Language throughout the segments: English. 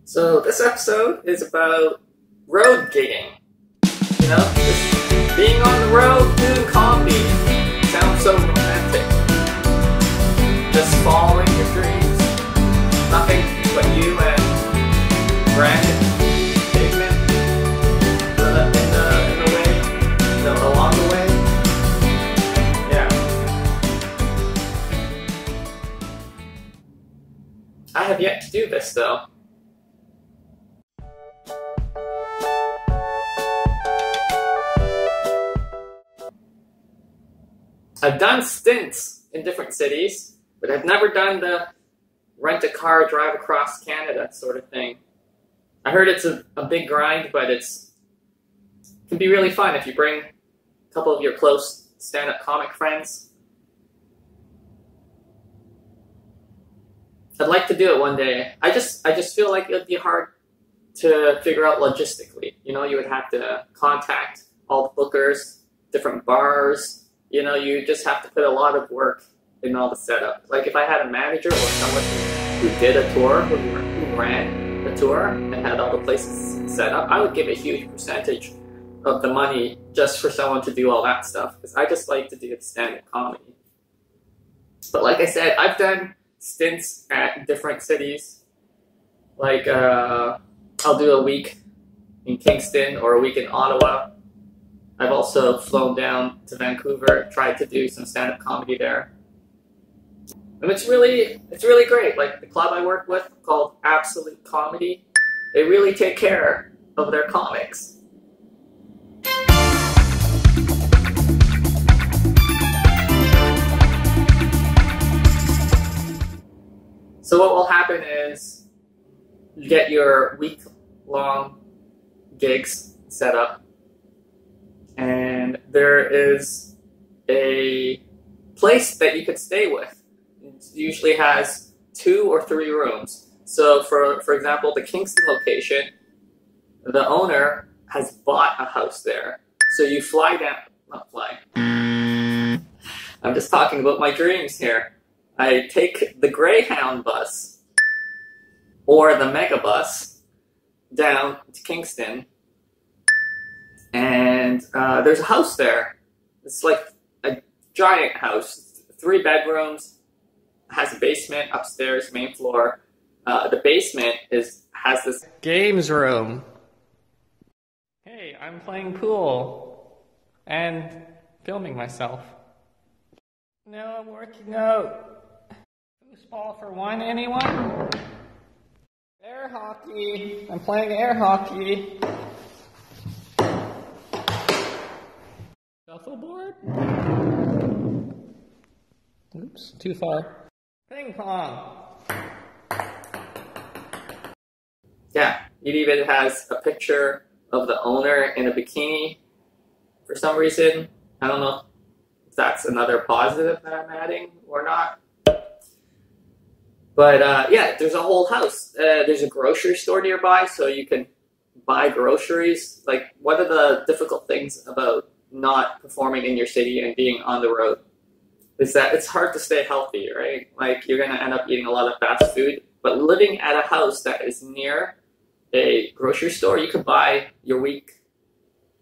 So this episode is about road gigging. You know, just being on the road doing comedy. Sounds so romantic. Just following your dreams. Nothing but you and Brandon, pavement in the way, along the way. Yeah. I have yet to do this though. I've done stints in different cities, but I've never done the rent a car, drive across Canada sort of thing. I heard it's a big grind, but it can be really fun if you bring a couple of your close stand-up comic friends. I'd like to do it one day. I just feel like it would be hard to figure out logistically. You know, you would have to contact all the bookers, different bars. You know, you just have to put a lot of work in all the setup. Like if I had a manager or someone who did a tour, who ran the tour and had all the places set up, I would give a huge percentage of the money just for someone to do all that stuff. Because I just like to do stand-up comedy. But like I said, I've done stints at different cities. Like I'll do a week in Kingston or a week in Ottawa. I've also flown down to Vancouver, tried to do some stand-up comedy there. And it's really great. Like the club I work with called Absolute Comedy, they really take care of their comics. So what will happen is you get your week-long gigs set up, and there is a place that you could stay with. It usually has 2 or 3 rooms. So for example, the Kingston location, the owner has bought a house there. So you fly down, not fly. I'm just talking about my dreams here. I take the Greyhound bus or the Mega bus down to Kingston, and there's a house there. It's like a giant house, 3 bedrooms, has a basement upstairs, main floor. The basement has this games room. Hey, I'm playing pool and filming myself. No, I'm working out. Foosball for 1, anyone? Air hockey. I'm playing air hockey. Shuffleboard? Oops, too far. Ping pong. Yeah, it even has a picture of the owner in a bikini for some reason. I don't know if that's another positive that I'm adding or not. But yeah, there's a whole house. There's a grocery store nearby, so you can buy groceries. Like, what are the difficult things about not performing in your city and being on the road? Is that it's hard to stay healthy, right? Like, you're going to end up eating a lot of fast food. But living at a house that is near a grocery store, you can buy your week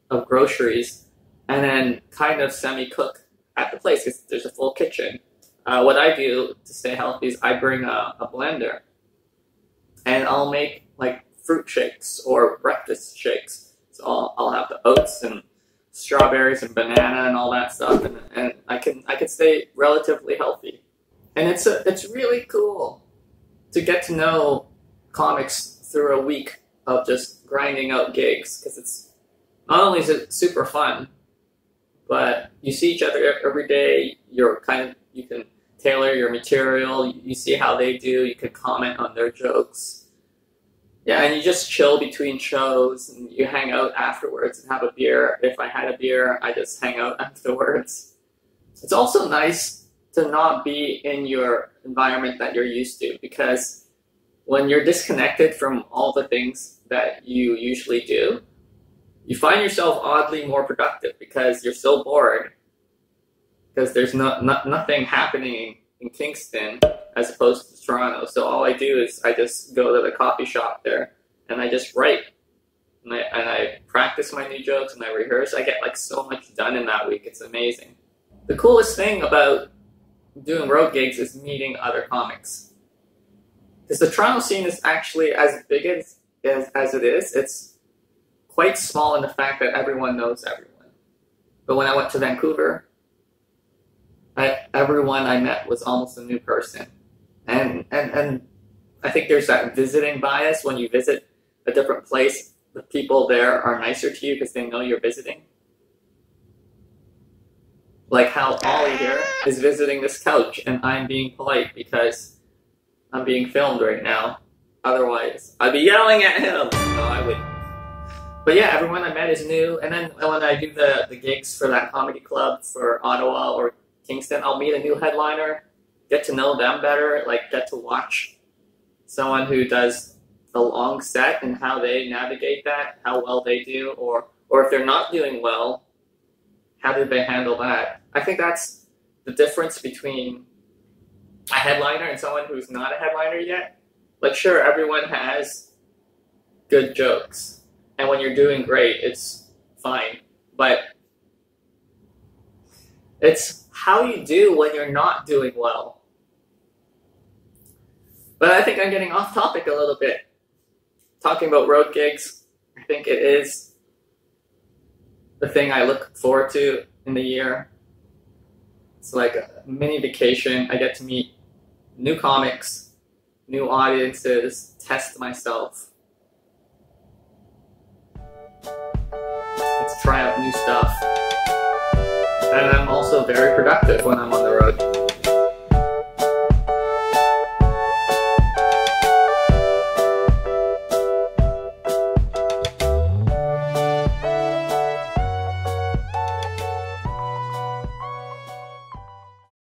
of groceries and then kind of semi-cook at the place because there's a full kitchen. What I do to stay healthy is I bring a blender and I'll make like fruit shakes or breakfast shakes. So I'll have the oats and strawberries and banana and all that stuff, and I can stay relatively healthy. And it's really cool to get to know comics through a week of just grinding out gigs, because it's not only is it super fun, but you see each other every day. You can tailor your material. You see how they do. You can comment on their jokes. Yeah, and you just chill between shows, and you hang out afterwards and have a beer. If I had a beer, I just hang out afterwards. It's also nice to not be in your environment that you're used to, because when you're disconnected from all the things that you usually do, you find yourself oddly more productive because you're so bored, because there's nothing happening in Kingston as opposed to Toronto. So all I do is I just go to the coffee shop there and I just write. And I practice my new jokes and I rehearse. I get like so much done in that week. It's amazing. The coolest thing about doing road gigs is meeting other comics. Because the Toronto scene is actually as big as it is. It's quite small in the fact that everyone knows everyone. But when I went to Vancouver, everyone I met was almost a new person. And I think there's that visiting bias. When you visit a different place, the people there are nicer to you because they know you're visiting. Like how Ollie here is visiting this couch and I'm being polite because I'm being filmed right now. Otherwise, I'd be yelling at him. No, I wouldn't. But yeah, everyone I met is new. And then when I do the gigs for that comedy club for Ottawa or Kingston, I'll meet a new headliner, get to know them better, like get to watch someone who does a long set and how they navigate that, how well they do, or if they're not doing well, how did they handle that? I think that's the difference between a headliner and someone who's not a headliner yet. Like, sure, everyone has good jokes, and when you're doing great, it's fine, but it's how you do when you're not doing well. But I think I'm getting off topic a little bit. Talking about road gigs, I think it is the thing I look forward to in the year. It's like a mini vacation. I get to meet new comics, new audiences, test myself. Let's try out new stuff. And I'm also very productive when I'm on the road.